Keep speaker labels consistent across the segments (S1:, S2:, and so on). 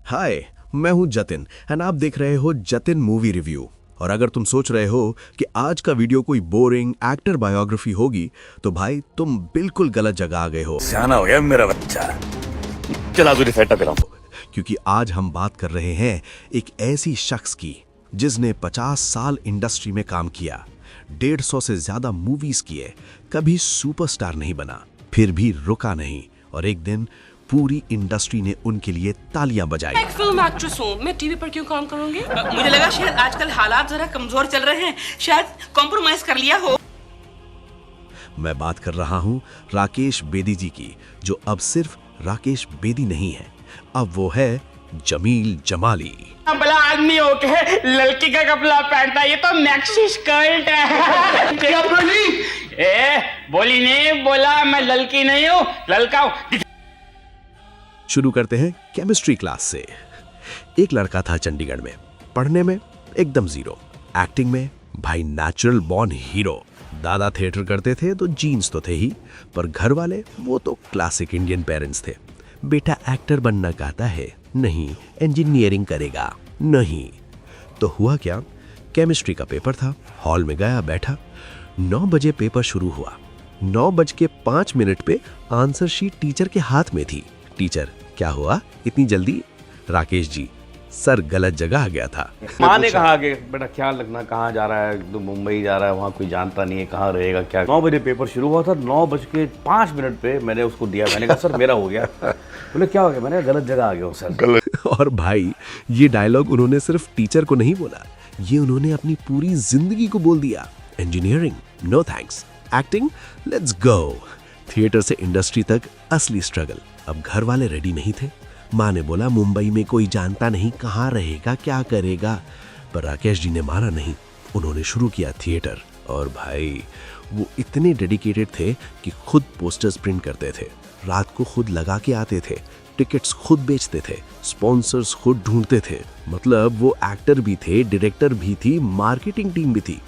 S1: हाय, मैं हूं जतिन एंड आप देख रहे हो जतिन मूवी रिव्यू। और अगर तुम सोच रहे हो कि आज का वीडियो कोई बोरिंग एक्टर बायोग्राफी होगी तो भाई तुम बिल्कुल गलत जगह आ गए हो।
S2: सियाना हो गया मेरा बच्चा। चला तुझे सेटअप करा।
S1: क्योंकि आज हम बात कर रहे हैं एक ऐसी शख्स की जिसने 50 साल इंडस्ट्री में काम किया, 150 से ज्यादा मूवीज किए, कभी सुपरस्टार नहीं बना, फिर भी रुका नहीं और एक दिन पूरी इंडस्ट्री ने उनके लिए तालियां बजाई।
S3: मैं एक फिल्म एक्ट्रेस हूँ, मैं टीवी पर क्यों काम करूंगी? मुझे लगा शायद आजकल हालात जरा कमजोर चल रहे हैं, शायद कॉम्प्रोमाइज कर लिया हो।
S1: मैं बात कर रहा हूं राकेश बेदी जी की, जो अब सिर्फ राकेश बेदी नहीं है, अब वो है जमील जमाली।
S4: भला आदमी हो के लड़की का कपड़ा पहनता, ये तो मैक्सी स्कर्ट है। क्या बोली? बोली नहीं, बोला मैं लड़की नहीं हूँ, लड़का हूँ।
S1: शुरू करते हैं केमिस्ट्री क्लास से। एक लड़का था चंडीगढ़ में, पढ़ने में एकदम जीरो, एक्टिंग में भाई नेचुरल बॉर्न हीरो। दादा थिएटर करते थे तो जीन्स तो थे ही, पर घर वाले वो तो क्लासिक इंडियन पेरेंट्स थे। बेटा एक्टर बनना चाहता है? नहीं। इंजीनियरिंग करेगा? नहीं। तो हुआ क्या, केमिस्ट्री का पेपर था, हॉल में गया, बैठा। 9 बजे पेपर शुरू हुआ। 9:05 पे आंसर शीट टीचर के हाथ में थी। टीचर, क्या हुआ इतनी जल्दी? राकेश जी, सर गलत जगह आ गया था।
S2: माँ ने कहा कि बेटा ख्याल रखना, कहाँ जा रहा है, तो मुंबई जा रहा है, वहाँ कोई जानता नहीं है, कहाँ रहेगा क्या। 9 बजे पेपर शुरू हुआ था, 9:05 पे मैंने उसको दिया। मैंने कहा सर मेरा हो गया। बोले क्या हो गया? मैंने गलत जगह आ गया हूँ सर।
S1: और भाई ये डायलॉग उन्होंने सिर्फ टीचर को नहीं बोला, ये उन्होंने अपनी पूरी जिंदगी को बोल दिया। Engineering no thanks, acting let's go. Theatre से इंडस्ट्री तक असली स्ट्रगल। अब घर वाले रेडी नहीं थे। माँ ने बोला मुंबई में कोई जानता नहीं, कहाँ रहेगा, क्या करेगा। पर राकेश जी ने माना नहीं, उन्होंने शुरू किया थिएटर। और भाई वो इतने डेडिकेटेड थे कि खुद पोस्टर्स प्रिंट करते थे, रात को खुद लगा के आते थे, टिकट्स खुद बेचते थे, स्पॉन्सर्स खुद ढूंढते थे। मतलब वो एक्टर भी थे, डायरेक्टर भी थी, मार्केटिंग टीम भी थी।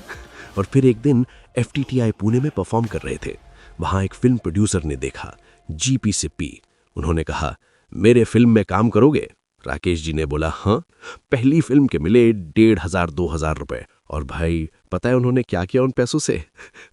S1: और फिर एक दिन FTTI पुणे में परफॉर्म कर रहे थे। वहां एक फिल्म प्रोड्यूसर ने देखा, GP सिप्पी। उन्होंने कहा मेरे फिल्म में काम करोगे? राकेश जी ने बोला हाँ। पहली फिल्म के मिले 1,500-2,000 रुपए। और भाई पता है उन्होंने क्या किया उन पैसों से?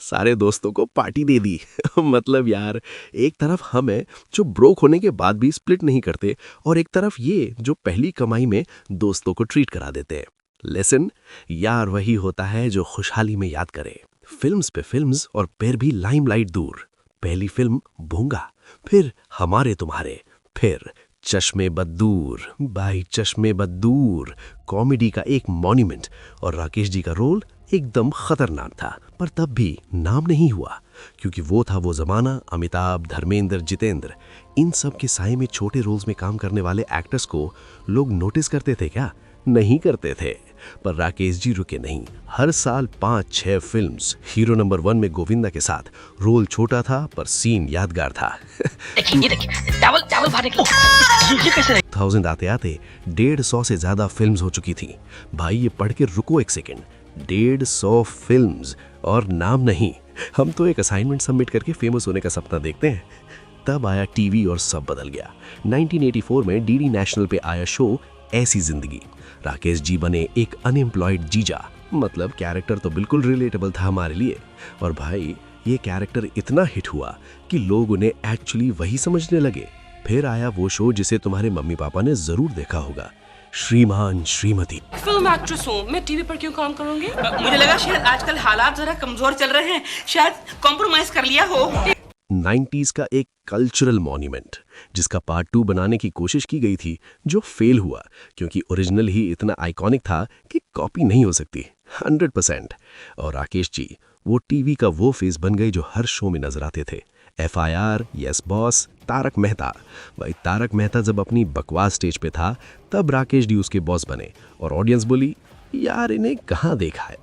S1: सारे दोस्तों को पार्टी दे दी। मतलब यार, एक तरफ हम हैं जो ब्रोक होने के बाद भी स्प्लिट नहीं करते, और एक तरफ ये जो पहली कमाई में दोस्तों को ट्रीट करा देते हैं। लेसन, यार वही होता है जो खुशहाली में याद करे। फिल्म्स पे फिल्म्स और फिर भी लाइमलाइट दूर। पहली फिल्म भूंगा, फिर हमारे तुम्हारे, फिर चश्मे बदूर। भाई चश्मे बदूर कॉमेडी का एक मॉन्यूमेंट, और राकेश जी का रोल एकदम खतरनाक था। पर तब भी नाम नहीं हुआ, क्योंकि वो था वो जमाना। अमिताभ, धर्मेंद्र, जितेंद्र, इन सब के साए में छोटे रोल्स में काम करने वाले एक्टर्स को लोग नोटिस करते थे क्या? नहीं करते थे। पर राकेश जी रुके नहीं। हर साल 5-6 फिल्म्स। हीरो नंबर 1 में गोविंदा के साथ। रोल छोटा था पर सीन यादगार था।
S3: ये देखिए, चावल बाहर निकला। ये कैसे?
S1: 2000 आते आते 150 से ज्यादा फिल्म्स हो चुकी थी। भाई ये पढ़ के रुको एक सेकेंड, 150 फिल्म्स और नाम नहीं। हम तो एक असाइनमेंट सबमिट करके फेमस होने का सपना देखते हैं। तब आया टीवी और सब बदल गया। 1984 में DD नेशनल पे आया शो ऐसी जिंदगी। राकेश जी बने एक अनएम्प्लॉयड जीजा। मतलब कैरेक्टर तो बिल्कुल रिलेटेबल था हमारे लिए। और भाई ये कैरेक्टर इतना हिट हुआ कि लोग उन्हें एक्चुअली वही समझने लगे। फिर आया वो शो जिसे तुम्हारे मम्मी पापा ने जरूर देखा होगा, श्रीमान श्रीमती।
S3: फिल्म एक्ट्रेस हूँ, मैं टीवी पर क्यों काम करूंगी? मुझे लगा शायद आजकल हालात जरा कमजोर चल रहे हैं, शायद कॉम्प्रोमाइज कर लिया हो।
S1: 90s का एक कल्चरल मॉन्यूमेंट, जिसका पार्ट 2 बनाने की कोशिश की गई थी, जो फेल हुआ क्योंकि ओरिजिनल ही इतना आइकॉनिक था कि कॉपी नहीं हो सकती। 100%। और राकेश जी वो टीवी का वो फेस बन गए जो हर शो में नजर आते थे। FIR, yes boss, Tarak Mehta. भाई तारक मेहता जब अपनी बकवास स्टेज पे था, तब राकेश जी उसके बॉस बने, और ऑडियंस बोली यार इन्हें कहाँ देखा है।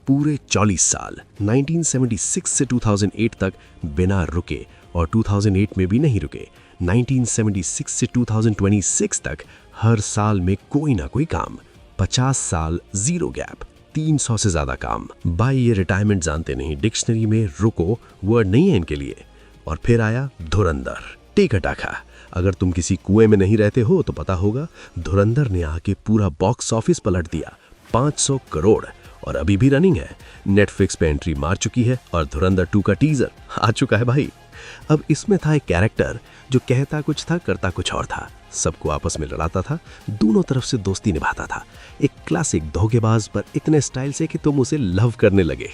S1: पूरे 40 साल 1976 से 2008 तक बिना रुके, और 2008 में भी नहीं रुके। 1976 से 2026 तक हर साल में कोई ना कोई काम। 50 साल जीरो गैप, 300 से ज्यादा काम। भाई ये रिटायरमेंट जानते नहीं, डिक्शनरी में रुको वर्ड नहीं है इनके लिए। और फिर आया धुरंधर, टेक टाका। अगर तुम किसी कुएं में नहीं रहते हो तो पता होगा, धुरंधर ने आके पूरा बॉक्स ऑफिस पलट दिया, 500 करोड़, और अभी भी रनिंग है। नेटफ्लिक्स पे एंट्री मार चुकी है और धुरंधर 2 का टीजर आ चुका है भाई। अब इसमें था एक कैरेक्टर जो कहता कुछ था करता कुछ और था, सबको आपस में लड़ाता था, दोनों तरफ से दोस्ती निभाता था। एक क्लासिक धोखेबाज, पर इतने स्टाइल से कि तुम उसे लव करने लगे।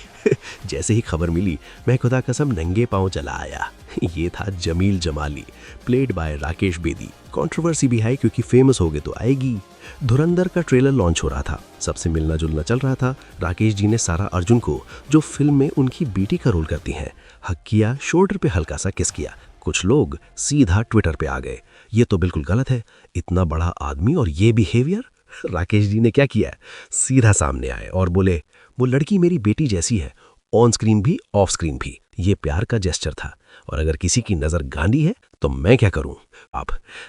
S1: जैसे ही खबर मिली मैं खुदा कसम नंगे पांव चला आया। ये था Jameel Jamali, played by Rakesh Bedi. Controversy भी है क्योंकि फेमस हो गए तो आएगी। धुरंधर का ट्रेलर लॉन्च हो रहा था, सबसे मिलना जुलना चल रहा था। राकेश जी ने सारा अर्जुन को, जो फिल्म में उनकी बेटी का रोल करती हैं, हक किया, शोल्डर पे हल्का सा किस किया। कुछ लोग सीधा ट्विटर पे आ गए, ये तो बिल्कुल गलत है, इतना बड़ा आदमी और ये बिहेवियर। राकेश जी ने क्या किया, सीधा सामने आए और बोले, वो लड़की मेरी बेटी जैसी है, ऑन स्क्रीन भी ऑफ स्क्रीन भी। ये प्यार का जेस्चर था, और अगर किसी की नज़र गांडी है तो मैं क्या करूं।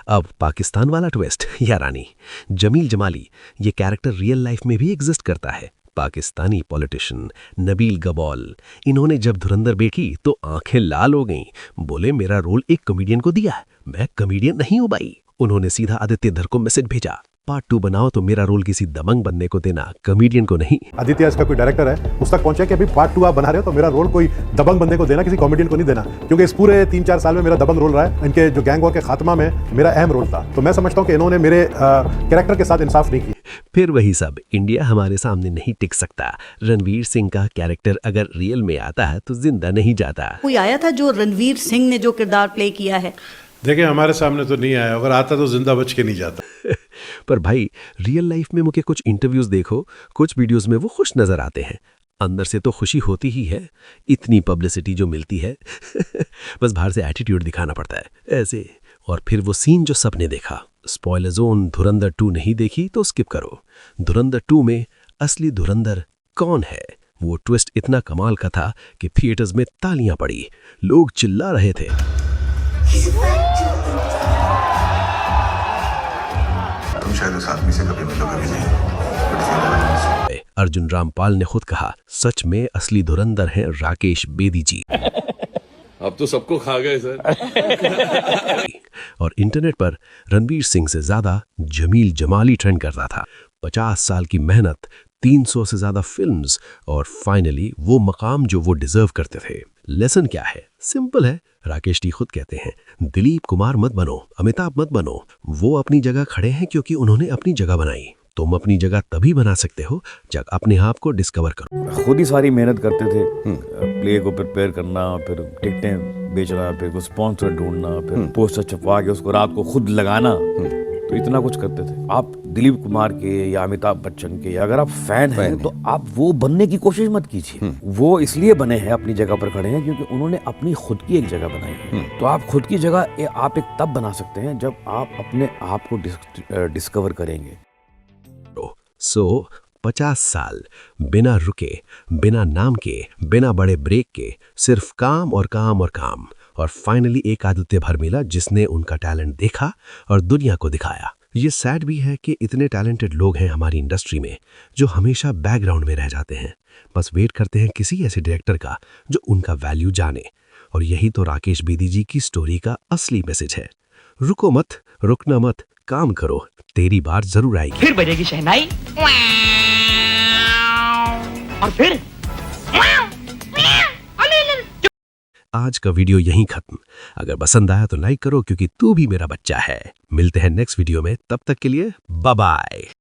S1: अब पाकिस्तान वाला ट्विस्ट, या रानी जमील जमाली, ये कैरेक्टर रियल लाइफ में भी एग्जिस्ट करता है। पाकिस्तानी पॉलिटिशियन नबील गबौल, इन्होंने जब धुरंधर देखी तो आंखें लाल हो गईं, बोले मेरा रोल एक कॉमेडियन को दिया है, मैं कॉमेडियन नहीं हूं भाई। उन्होंने सीधा आदित्य धर को मैसेज भेजा, पार्ट 2 बनाओ तो मेरा रोल किसी दबंग बनने को देना, कॉमेडियन को नहीं।
S5: आदित्य इसका कोई डायरेक्टर है, उस तक पहुंचे कि अभी पार्ट 2 आप बना रहे हो तो मेरा रोल कोई दबंग बनने को देना, किसी कॉमेडियन को नहीं देना, क्योंकि इस पूरे 3-4 साल में मेरा दबंग रोल रहा है। इनके जो गैंग वॉर के खात्मा में मेरा अहम रोल था, तो मैं समझता हूं कि इन्होंने मेरे कैरेक्टर के साथ इंसाफ नहीं किया।
S1: फिर वही सब, इंडिया हमारे सामने नहीं टिक सकता। रणवीर सिंह का कैरेक्टर अगर रियल में आता है तो जिंदा नहीं जाता।
S6: कोई आया था जो रणवीर सिंह ने जो किरदार प्ले किया है?
S7: देखिए हमारे सामने तो नहीं आया, अगर आता तो जिंदा बच के नहीं जाता।
S1: पर भाई रियल लाइफ में मुझे कुछ इंटरव्यूज देखो, कुछ वीडियोस में वो खुश नजर आते हैं, अंदर से तो खुशी होती ही है, इतनी पब्लिसिटी जो मिलती है। बस बाहर से एटीट्यूड दिखाना पड़ता है ऐसे। और फिर वो सीन जो सबने देखा, स्पॉइलर जोन, धुरंधर 2 नहीं देखी तो स्किप करो। धुरंधर 2 में असली धुरंधर कौन है, वो ट्विस्ट इतना कमाल का था कि थिएटर्स में तालियां पड़ी, लोग चिल्ला रहे थे।
S8: तुम शायद उस आदमी से कभी मिलोगे भी नहीं।
S1: अर्जुन रामपाल ने खुद कहा, सच में असली धुरंधर हैं राकेश बेदी जी।
S9: अब तो सबको खा गए सर।
S1: और इंटरनेट पर रणवीर सिंह से ज्यादा जमील जमाली ट्रेंड करता था। 50 साल की मेहनत, 300 से ज्यादा फिल्म्स, और फाइनली वो मकाम जो वो डिजर्व करते थे। लेसन क्या है, सिंपल है। राकेश जी खुद कहते हैं, दिलीप कुमार मत बनो, अमिताभ मत बनो, वो अपनी जगह खड़े हैं क्योंकि उन्होंने अपनी जगह बनाई। तुम अपनी जगह तभी बना सकते हो जब अपने आप को डिस्कवर करो।
S2: खुद ही सारी मेहनत करते थे, प्ले को प्रिपेयर करना, फिर टिकटें बेचना, फिर कोई स्पॉन्सर ढूंढना, फिर पोस्टर छपवा के उसको रात को खुद लगाना, तो इतना कुछ करते थे। आप दिलीप कुमार के या अमिताभ बच्चन के अगर आप फैन हैं तो आप वो बनने की कोशिश मत कीजिए। वो इसलिए बने हैं, अपनी जगह पर खड़े हैं, क्योंकि उन्होंने अपनी खुद की एक जगह बनाई है। तो आप खुद की जगह आप एक तब बना सकते हैं जब आप अपने आप को डिस्कवर करेंगे।
S1: 50 साल बिना रुके, बिना नाम के, बिना बड़े ब्रेक के, सिर्फ काम और काम और काम, और फाइनली एक आदित्य भर मिला जिसने उनका टैलेंट देखा और दुनिया को दिखाया। ये सैड भी है कि इतने टैलेंटेड लोग हैं हमारी इंडस्ट्री में जो हमेशा बैकग्राउंड में रह जाते हैं, बस वेट करते हैं किसी ऐसे डायरेक्टर का जो उनका वैल्यू जाने। और यही तो राकेश बेदी जी की स्टोरी का असली मैसेज है। रुको मत, रुकना मत, काम करो, तेरी बार जरूर आएगी।
S4: फिर बजेगी शहनाई और फिर
S1: आज का वीडियो यहीं खत्म। अगर पसंद आया तो लाइक करो क्योंकि तू भी मेरा बच्चा है। मिलते हैं नेक्स्ट वीडियो में, तब तक के लिए बाय बाय।